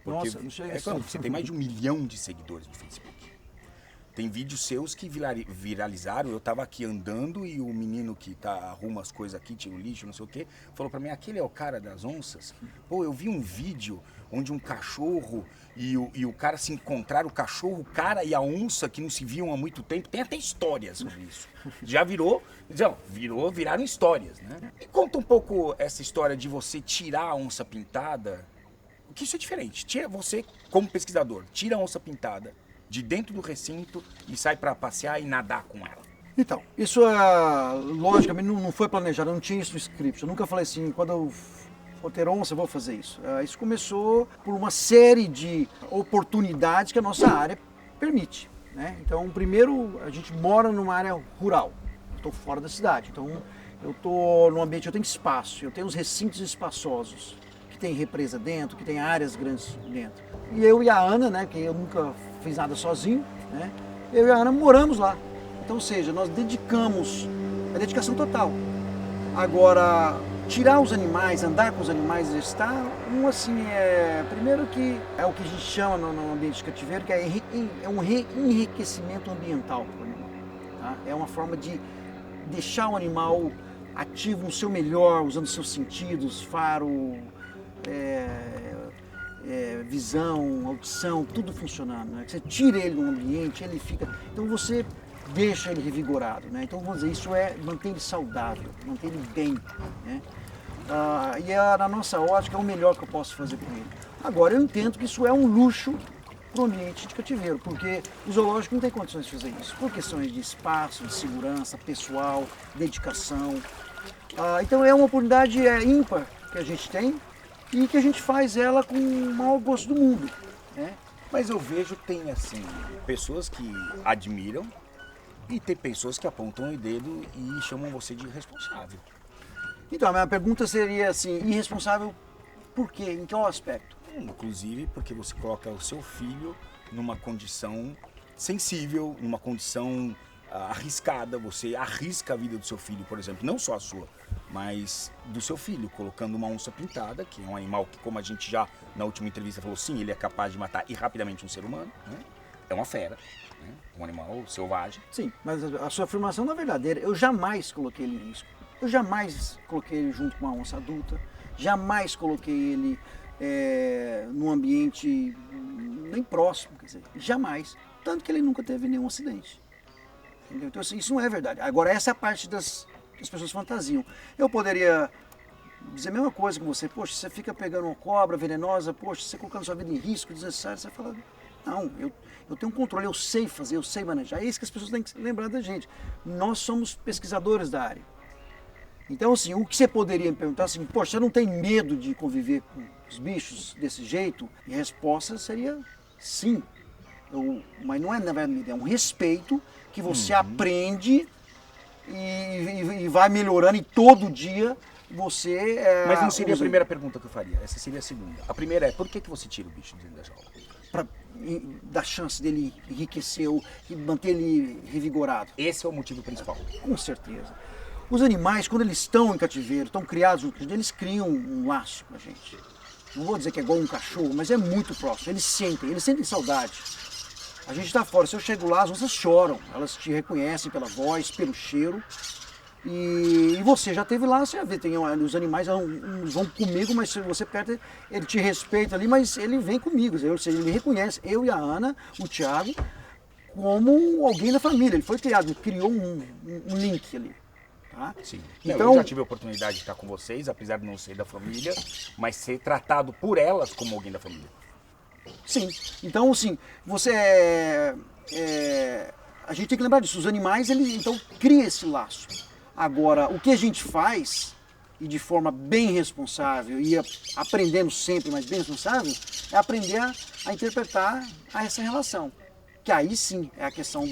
Nossa, não chega você tem mais de 1 milhão de seguidores no Facebook. Tem vídeos seus que viralizaram, eu tava aqui andando e o menino que arruma as coisas aqui, tira o lixo, não sei o quê, falou pra mim, aquele é o cara das onças? Pô, eu vi um vídeo onde um cachorro e o cara se encontraram, o cachorro, o cara e a onça que não se viam há muito tempo, tem até histórias sobre isso. Já viraram histórias, né? E conta um pouco essa história de você tirar a onça pintada, que isso é diferente. Você, como pesquisador, tira a onça pintada de dentro do recinto e sai para passear e nadar com ela. Então, isso logicamente não foi planejado, eu não tinha isso no script. Eu nunca falei assim, quando eu for ter onça, eu vou fazer isso. Isso começou por uma série de oportunidades que a nossa área permite, né? Então, primeiro, a gente mora numa área rural. Estou fora da cidade, então eu estou num ambiente, eu tenho espaço, eu tenho os recintos espaçosos, que tem represa dentro, que tem áreas grandes dentro. E eu e a Ana, né, que eu nunca fiz nada sozinho, né, eu e a Ana moramos lá. Então, ou seja, nós dedicamos, é dedicação total. Agora, tirar os animais, andar com os animais, exercitar, primeiro que é o que a gente chama no ambiente de cativeiro, que é um enriquecimento ambiental para o animal. Tá? É uma forma de deixar o animal ativo no seu melhor, usando seus sentidos, faro, visão, audição, tudo funcionando. Né? Você tira ele do ambiente, ele fica... Então você deixa ele revigorado. Né? Então vamos dizer, isso manter ele saudável, manter ele bem. Né? Na nossa ótica é o melhor que eu posso fazer com ele. Agora eu entendo que isso é um luxo para o ambiente de cativeiro, porque o zoológico não tem condições de fazer isso, por questões de espaço, de segurança, pessoal, dedicação. Então é uma oportunidade ímpar que a gente tem e que a gente faz ela com o maior gosto do mundo. Né? Mas eu vejo que tem, assim, pessoas que admiram e tem pessoas que apontam o dedo e chamam você de irresponsável. Então, a minha pergunta seria assim, irresponsável por quê? Em qual aspecto? Inclusive porque você coloca o seu filho numa condição sensível, numa condição arriscada, você arrisca a vida do seu filho, por exemplo, não só a sua, mas do seu filho, colocando uma onça pintada, que é um animal que, como a gente já na última entrevista falou, sim, ele é capaz de matar e rapidamente um ser humano, né? É uma fera, né? Um animal selvagem. Sim, mas a sua afirmação não é verdadeira. Eu jamais coloquei ele em risco. Eu jamais coloquei ele junto com uma onça adulta, jamais coloquei ele num ambiente nem próximo, quer dizer, jamais. Tanto que ele nunca teve nenhum acidente. Entendeu? Então, assim, isso não é verdade. Agora, essa é a parte que as pessoas fantasiam. Eu poderia dizer a mesma coisa com você. Poxa, você fica pegando uma cobra venenosa, poxa, você colocando sua vida em risco desnecessário. Você fala, não, eu tenho um controle, eu sei fazer, eu sei manejar. É isso que as pessoas têm que lembrar da gente. Nós somos pesquisadores da área. Então, assim, o que você poderia me perguntar assim, poxa, você não tem medo de conviver com os bichos desse jeito? E a resposta seria sim. Mas não é, na verdade, é um respeito que você aprende e vai melhorando e todo dia você... Mas não seria a primeira pergunta que eu faria, essa seria a segunda. A primeira é, por que você tira o bicho dentro da jaula? Para dar chance dele enriquecer e manter ele revigorado. Esse é o motivo principal. Com certeza. Os animais, quando eles estão em cativeiro, estão criados no cativeiro, eles criam um laço com a gente. Não vou dizer que é igual um cachorro, mas é muito próximo. Eles sentem saudade. A gente está fora, se eu chego lá, as onças choram. Elas te reconhecem pela voz, pelo cheiro. E você já esteve lá, você já vê, os animais vão comigo, mas se você perto, ele te respeita ali, mas ele vem comigo. Ou seja, ele reconhece eu e a Ana, o Thiago, como alguém da família. Ele foi criado, ele criou um link ali. Tá? Sim. Então, eu já tive a oportunidade de estar com vocês, apesar de não ser da família, mas ser tratado por elas como alguém da família. Sim. Então, assim, a gente tem que lembrar disso. Os animais, então, criam esse laço. Agora, o que a gente faz, e de forma bem responsável, e aprendendo sempre, mas bem responsável, é aprender a interpretar essa relação. Que aí sim é a questão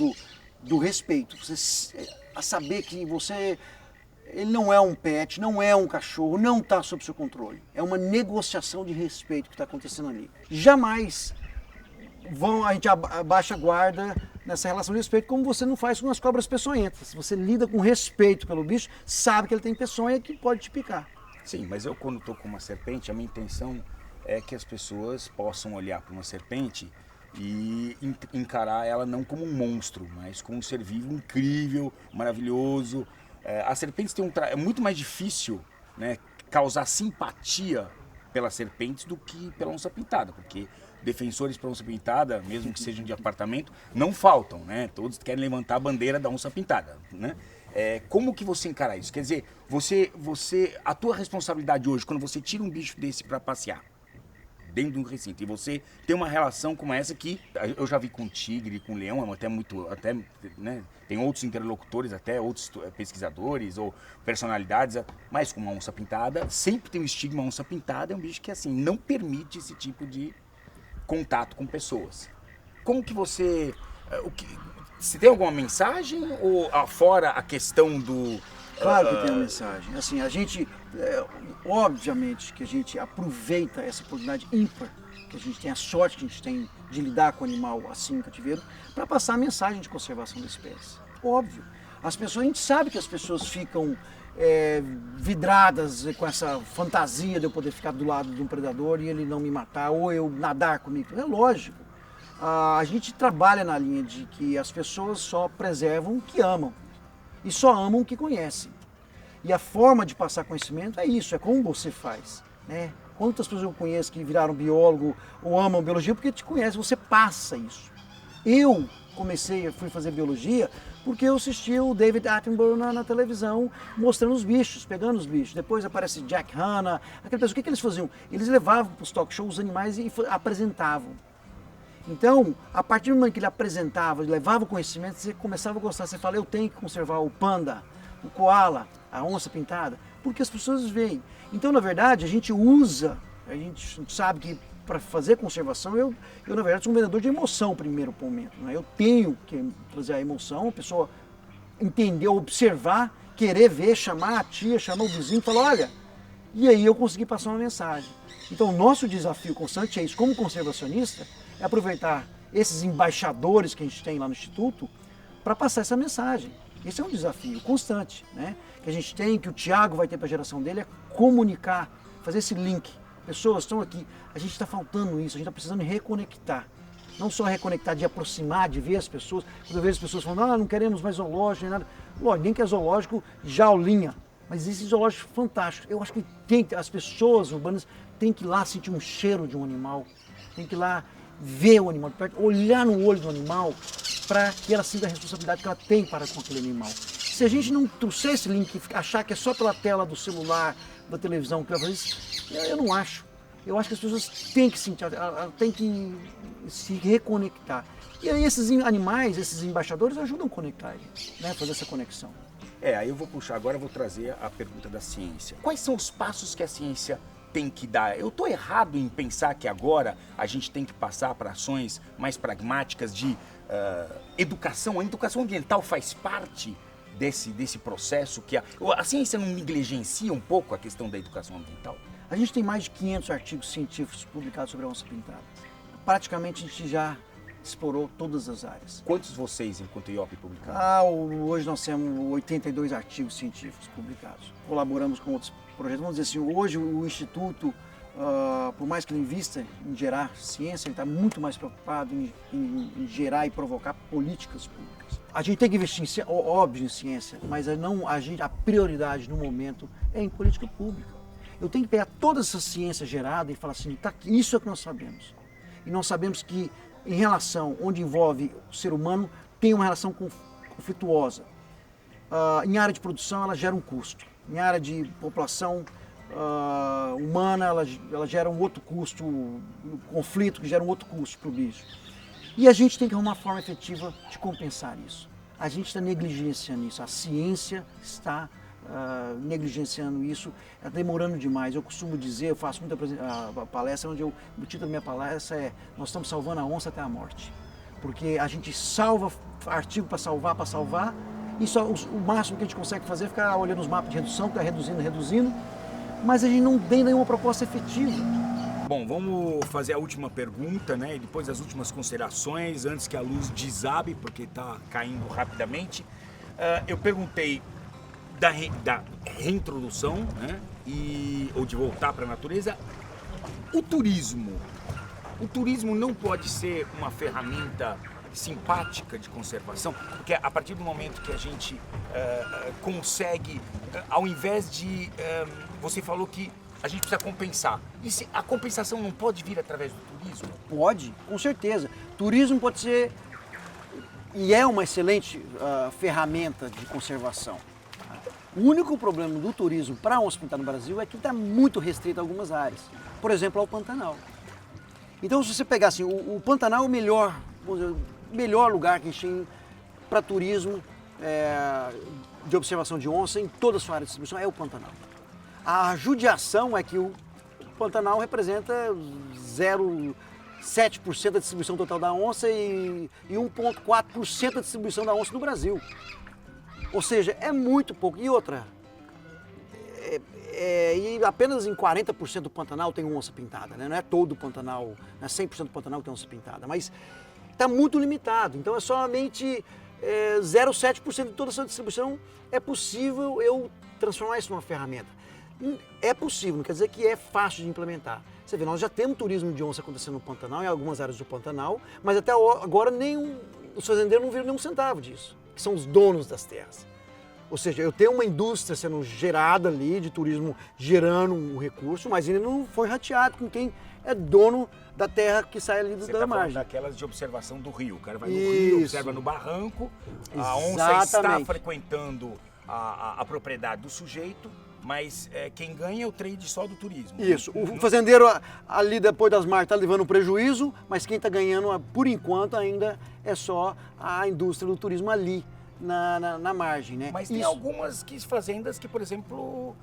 do respeito. A saber que ele não é um pet, não é um cachorro, não está sob seu controle. É uma negociação de respeito que está acontecendo ali. Jamais a gente abaixa a guarda nessa relação de respeito, como você não faz com as cobras peçonhentas. Você lida com respeito pelo bicho, sabe que ele tem peçonha que pode te picar. Sim, mas eu quando estou com uma serpente, a minha intenção é que as pessoas possam olhar para uma serpente e encarar ela não como um monstro, mas como um ser vivo incrível, maravilhoso. As serpentes têm é muito mais difícil, né, causar simpatia pelas serpentes do que pela onça pintada, porque defensores para onça pintada, mesmo que sejam de apartamento, não faltam, né? Todos querem levantar a bandeira da onça pintada, né? Como que você encara isso? Quer dizer, a tua responsabilidade hoje, quando você tira um bicho desse para passear dentro de um recinto, e você tem uma relação como essa que eu já vi com tigre, com leão, né, tem outros interlocutores, até outros pesquisadores ou personalidades, mas com uma onça pintada, sempre tem o estigma. A onça pintada é um bicho que, assim, não permite esse tipo de contato com pessoas. Como que você... se tem alguma mensagem ou fora a questão do... Claro que tem uma mensagem. Assim, a gente, obviamente, que a gente aproveita essa oportunidade ímpar, que a gente tem a sorte que a gente tem de lidar com o animal assim no cativeiro, para passar a mensagem de conservação da espécie. Óbvio. A gente sabe que as pessoas ficam vidradas com essa fantasia de eu poder ficar do lado de um predador e ele não me matar, ou eu nadar comigo. É lógico. A gente trabalha na linha de que as pessoas só preservam o que amam. E só amam o que conhecem. E a forma de passar conhecimento é isso, é como você faz, né? Quantas pessoas eu conheço que viraram biólogo ou amam biologia porque te conhecem, você passa isso. Eu fui fazer biologia porque eu assistia o David Attenborough na televisão mostrando os bichos, pegando os bichos. Depois aparece Jack Hanna, aquela pessoa, o que eles faziam? Eles levavam para os talk shows os animais e apresentavam. Então, a partir do momento que ele apresentava, levava o conhecimento, você começava a gostar. Você fala, eu tenho que conservar o panda, o koala, a onça pintada, porque as pessoas veem. Então, na verdade, a gente sabe que para fazer conservação, eu, na verdade, sou um vendedor de emoção, primeiro momento. Né? Eu tenho que trazer a emoção, a pessoa entender, observar, querer ver, chamar a tia, chamar o vizinho, falar, olha, e aí eu consegui passar uma mensagem. Então, o nosso desafio constante é isso, como conservacionista, é aproveitar esses embaixadores que a gente tem lá no Instituto para passar essa mensagem. Esse é um desafio constante, né? Que a gente tem, que o Thiago vai ter para a geração dele, é comunicar, fazer esse link. Pessoas estão aqui, a gente está faltando isso, a gente está precisando reconectar. Não só reconectar, de aproximar, de ver as pessoas. Quando eu vejo as pessoas falando, não queremos mais zoológico, nem nada. Lógico, ninguém quer zoológico de aulinha, mas existe zoológico fantástico. Eu acho que as pessoas urbanas têm que ir lá sentir um cheiro de um animal, tem que ir lá ver o animal de perto, olhar no olho do animal para que ela sinta a responsabilidade que ela tem para com aquele animal. Se a gente não trouxer esse link, achar que é só pela tela do celular, da televisão que vai fazer isso, eu não acho. Eu acho que as pessoas têm que sentir, têm que se reconectar. E aí esses animais, esses embaixadores ajudam a conectar a gente, né? Fazer essa conexão. Aí eu vou puxar, agora eu vou trazer a pergunta da ciência. Quais são os passos que a ciência tem que dar? Eu estou errado em pensar que agora a gente tem que passar para ações mais pragmáticas de educação? A educação ambiental faz parte desse processo que a ciência não negligencia um pouco a questão da educação ambiental? A gente tem mais de 500 artigos científicos publicados sobre a onça pintada. Praticamente a gente já explorou todas as áreas. Quantos vocês, enquanto IOP, publicaram? Hoje nós temos 82 artigos científicos publicados. Colaboramos com outros projetos. Vamos dizer assim, hoje o Instituto, por mais que ele invista em gerar ciência, ele está muito mais preocupado em gerar e provocar políticas públicas. A gente tem que investir, óbvio, em ciência, mas a prioridade no momento é em política pública. Eu tenho que pegar toda essa ciência gerada e falar assim, tá, isso é o que nós sabemos. E nós sabemos que em relação onde envolve o ser humano, tem uma relação conflituosa. Em área de produção, ela gera um custo. Em área de população humana, ela gera um outro custo, um conflito que gera um outro custo para o bicho. E a gente tem que arrumar uma forma efetiva de compensar isso. A gente está negligenciando isso, a ciência está negligenciando isso, está demorando demais. Eu costumo dizer, eu faço muita palestra, onde o título da minha palestra é Nós estamos salvando a onça até a morte. Porque a gente salva artigo para salvar, e só o máximo que a gente consegue fazer é ficar olhando os mapas de redução, ficar reduzindo, mas a gente não tem nenhuma proposta efetiva. Bom, vamos fazer a última pergunta, né? E depois as últimas considerações, antes que a luz desabe, porque está caindo rapidamente. Eu perguntei da reintrodução, né? Ou de voltar para a natureza. O turismo O turismo não pode ser uma ferramenta simpática de conservação, porque a partir do momento que a gente consegue, ao invés de... você falou que a gente precisa compensar. E se a compensação não pode vir através do turismo? Pode, com certeza. Turismo pode ser e é uma excelente ferramenta de conservação. O único problema do turismo para a onça pintada no Brasil é que está muito restrito a algumas áreas. Por exemplo, ao Pantanal. Então, se você pegar assim, o Pantanal é o melhor lugar que a gente tem para turismo de observação de onça em toda a sua área de distribuição, é o Pantanal. A judiação é que o Pantanal representa 0,7% da distribuição total da onça e 1,4% da distribuição da onça no Brasil. Ou seja, é muito pouco. E outra, e apenas em 40% do Pantanal tem onça pintada, né? Não é todo o Pantanal, não é 100% do Pantanal que tem onça pintada, mas está muito limitado. Então é somente 0,7% de toda essa distribuição. É possível eu transformar isso numa ferramenta. É possível, não quer dizer que é fácil de implementar. Você vê, nós já temos turismo de onça acontecendo no Pantanal, em algumas áreas do Pantanal, mas até agora os fazendeiros não viram nenhum centavo disso, que são os donos das terras. Ou seja, eu tenho uma indústria sendo gerada ali, de turismo gerando um recurso, mas ainda não foi rateado com quem é dono da terra que sai ali da margem. Daquelas de observação do rio. O cara vai no rio, observa no barranco, a onça está frequentando a propriedade do sujeito, mas quem ganha é o trade só do turismo. Isso. O fazendeiro ali depois das margens está levando um prejuízo, mas quem está ganhando, por enquanto, ainda é só a indústria do turismo ali na margem, né? Mas tem algumas fazendas que, por exemplo,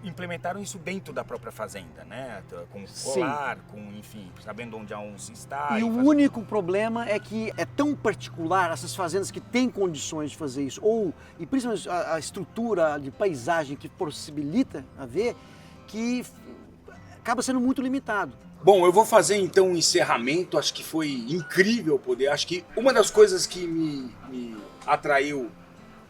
implementaram isso dentro da própria fazenda, né? Com colar, enfim, sabendo onde a onça está. E o único problema é que é tão particular, essas fazendas que têm condições de fazer isso, e principalmente a estrutura de paisagem que possibilita a ver, que acaba sendo muito limitado. Bom, eu vou fazer então um encerramento, acho que foi incrível poder, acho que uma das coisas que me atraiu,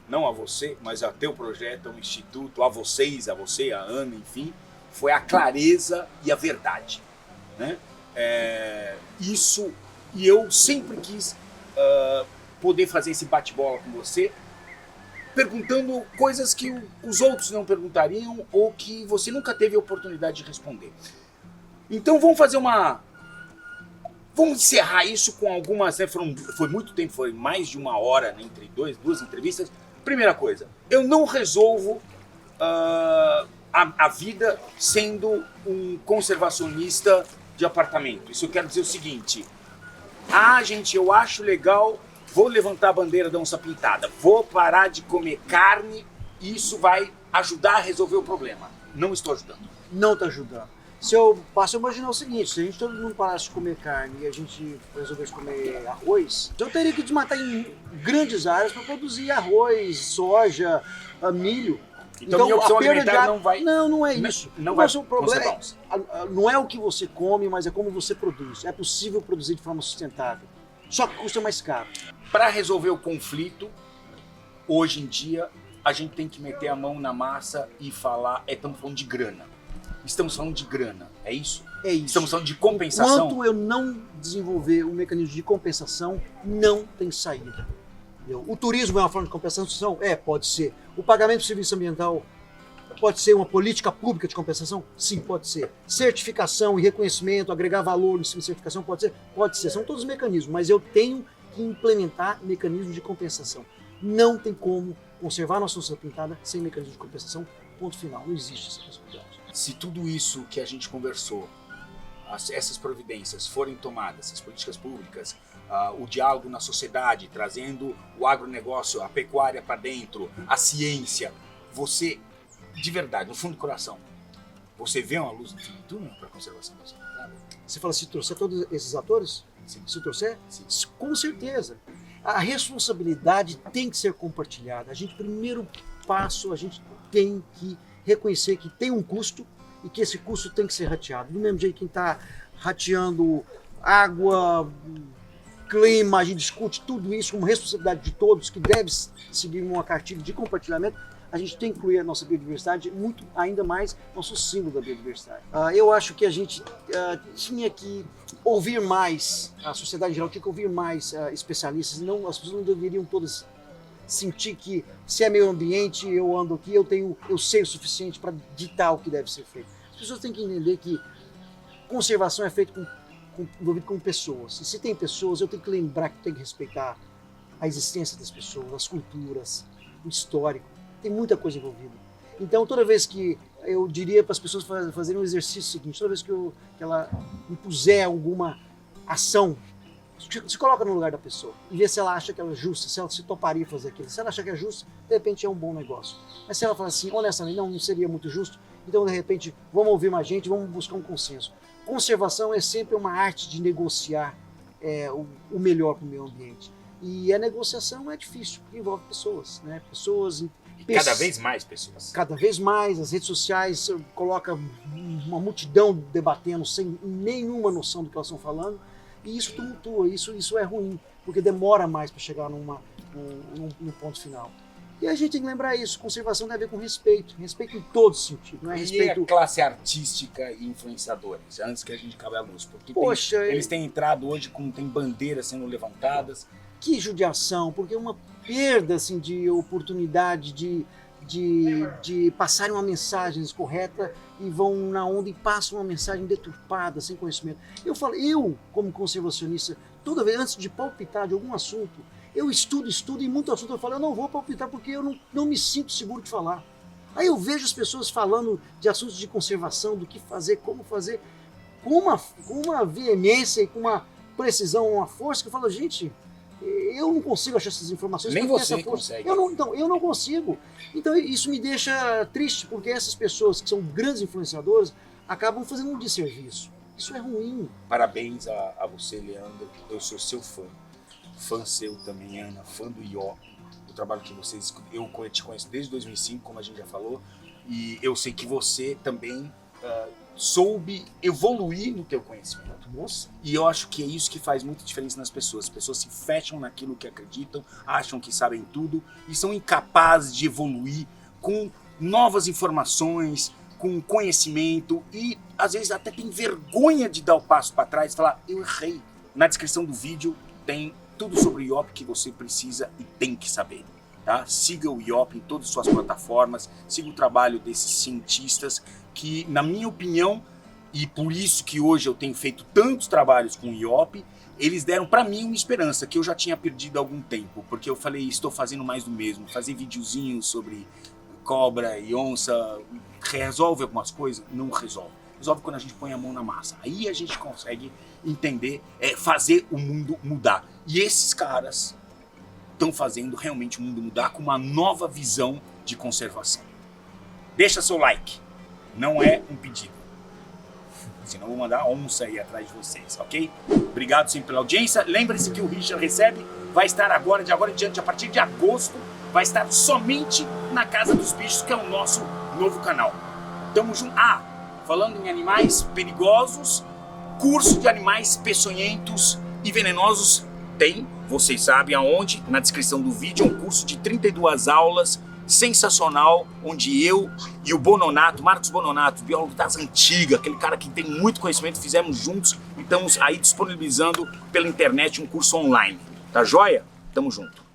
não a você, mas a teu projeto, ao Instituto, a vocês, a você, a Ana, enfim, foi a clareza e a verdade, né? Isso, e eu sempre quis poder fazer esse bate-bola com você, perguntando coisas que os outros não perguntariam ou que você nunca teve a oportunidade de responder. Então vamos encerrar isso com algumas, né? Foi muito tempo, foi mais de 1 hora, né, entre duas entrevistas. Primeira coisa, eu não resolvo a vida sendo um conservacionista de apartamento. Isso quer dizer o seguinte: gente, eu acho legal, vou levantar a bandeira da onça pintada, vou parar de comer carne, isso vai ajudar a resolver o problema. Não estou ajudando. Não está ajudando. Se eu passo a imaginar o seguinte: se a gente todo mundo parasse de comer carne e a gente resolvesse comer arroz, eu teria que desmatar em grandes áreas para produzir arroz, soja, milho. Então minha opção alimentar não vai... Não é isso. Não vai o problema não é o que você come, mas é como você produz. É possível produzir de forma sustentável, só que custa mais caro. Para resolver o conflito, hoje em dia, a gente tem que meter a mão na massa e falar, estamos falando de grana. Estamos falando de grana, é isso? É isso. Estamos falando de compensação? Enquanto eu não desenvolver um mecanismo de compensação, não tem saída. O turismo é uma forma de compensação? Pode ser. O pagamento de serviço ambiental pode ser uma política pública de compensação? Sim, pode ser. Certificação e reconhecimento, agregar valor em cima de certificação, pode ser? Pode ser. São todos mecanismos, mas eu tenho que implementar mecanismos de compensação. Não tem como conservar nossa onça pintada sem mecanismo de compensação. Ponto final. Não existe essa possibilidade. Se tudo isso que a gente conversou, essas providências forem tomadas, essas políticas públicas, o diálogo na sociedade, trazendo o agronegócio, a pecuária para dentro, a ciência, você, de verdade, no fundo do coração, você vê uma luz no fim do túnel para a conservação da onça pintada? Você fala, se trouxer todos esses atores? Sim. Se trouxer? Sim. Com certeza. A responsabilidade tem que ser compartilhada. Primeiro passo, a gente tem que reconhecer que tem um custo e que esse custo tem que ser rateado. Do mesmo jeito que quem está rateando água, clima, a gente discute tudo isso como responsabilidade de todos, que deve seguir uma cartilha de compartilhamento. A gente tem que incluir a nossa biodiversidade, muito ainda mais nosso símbolo da biodiversidade. Eu acho que a gente tinha que ouvir mais, a sociedade em geral tinha que ouvir mais especialistas, não, as pessoas não deveriam todas sentir que se é meio ambiente, eu ando aqui, eu sei o suficiente para ditar o que deve ser feito. As pessoas têm que entender que conservação é feita envolvido com pessoas. E se tem pessoas, eu tenho que lembrar que tem que respeitar a existência das pessoas, as culturas, o histórico. Tem muita coisa envolvida. Então, toda vez que eu diria para as pessoas fazerem um exercício seguinte, toda vez que ela impuser alguma ação, se coloca no lugar da pessoa e vê se ela acha que ela é justa, se ela se toparia fazer aquilo. Se ela achar que é justo, de repente é um bom negócio. Mas se ela falar assim, honestamente, não seria muito justo, então de repente vamos ouvir mais gente, vamos buscar um consenso. Conservação é sempre uma arte de negociar o melhor para o meio ambiente. E a negociação é difícil, porque envolve pessoas, né? Cada vez mais pessoas. Cada vez mais, as redes sociais colocam uma multidão debatendo sem nenhuma noção do que elas estão falando. E isso tumultua, isso é ruim, porque demora mais para chegar num ponto final. E a gente tem que lembrar isso, conservação tem a ver com respeito em todos os sentidos. Não é respeito... E a classe artística e influenciadores, antes que a gente acabe a luz, porque eles têm entrado hoje como tem bandeiras sendo levantadas. Que judiação, porque é uma perda assim, de oportunidade de passarem uma mensagem correta e vão na onda e passam uma mensagem deturpada, sem conhecimento. Eu como conservacionista, toda vez antes de palpitar de algum assunto, eu estudo e muito assunto eu falo, eu não vou palpitar porque eu não me sinto seguro de falar. Aí eu vejo as pessoas falando de assuntos de conservação, do que fazer, como fazer, com uma veemência e com uma precisão, uma força, que eu falo, gente, eu não consigo achar essas informações. Nem você consegue. Eu não consigo. Então isso me deixa triste, porque essas pessoas que são grandes influenciadores acabam fazendo um desserviço. Isso é ruim. Parabéns a você, Leandro. Eu sou seu fã. Fã seu também, Ana. Fã do IOP. O trabalho que vocês... Eu te conheço desde 2005, como a gente já falou. E eu sei que você também soube evoluir no teu conhecimento. Nossa. E eu acho que é isso que faz muita diferença nas pessoas. As pessoas se fecham naquilo que acreditam, acham que sabem tudo e são incapazes de evoluir com novas informações, com conhecimento e às vezes até tem vergonha de dar o passo para trás e falar, eu errei. Na descrição do vídeo tem tudo sobre o IOP que você precisa e tem que saber. Tá? Siga o IOP em todas as suas plataformas, siga o trabalho desses cientistas que, na minha opinião, e por isso que hoje eu tenho feito tantos trabalhos com o IOP, eles deram para mim uma esperança que eu já tinha perdido há algum tempo, porque eu falei, estou fazendo mais do mesmo, fazer videozinhos sobre cobra e onça, resolve algumas coisas? Não resolve. Resolve quando a gente põe a mão na massa. Aí a gente consegue entender, fazer o mundo mudar. E esses caras estão fazendo realmente o mundo mudar com uma nova visão de conservação. Deixa seu like, não é um pedido. Senão eu vou mandar onça aí atrás de vocês, ok? Obrigado sempre pela audiência. Lembre-se que o Richard Recebe vai estar agora em diante, a partir de agosto, vai estar somente na Casa dos Bichos, que é o nosso novo canal. Tamo junto. Falando em animais perigosos, curso de animais peçonhentos e venenosos tem, vocês sabem aonde, na descrição do vídeo, é um curso de 32 aulas, sensacional, onde eu e o Bononato, Marcos Bononato, biólogo das antigas, aquele cara que tem muito conhecimento, fizemos juntos e estamos aí disponibilizando pela internet um curso online. Tá joia? Tamo junto.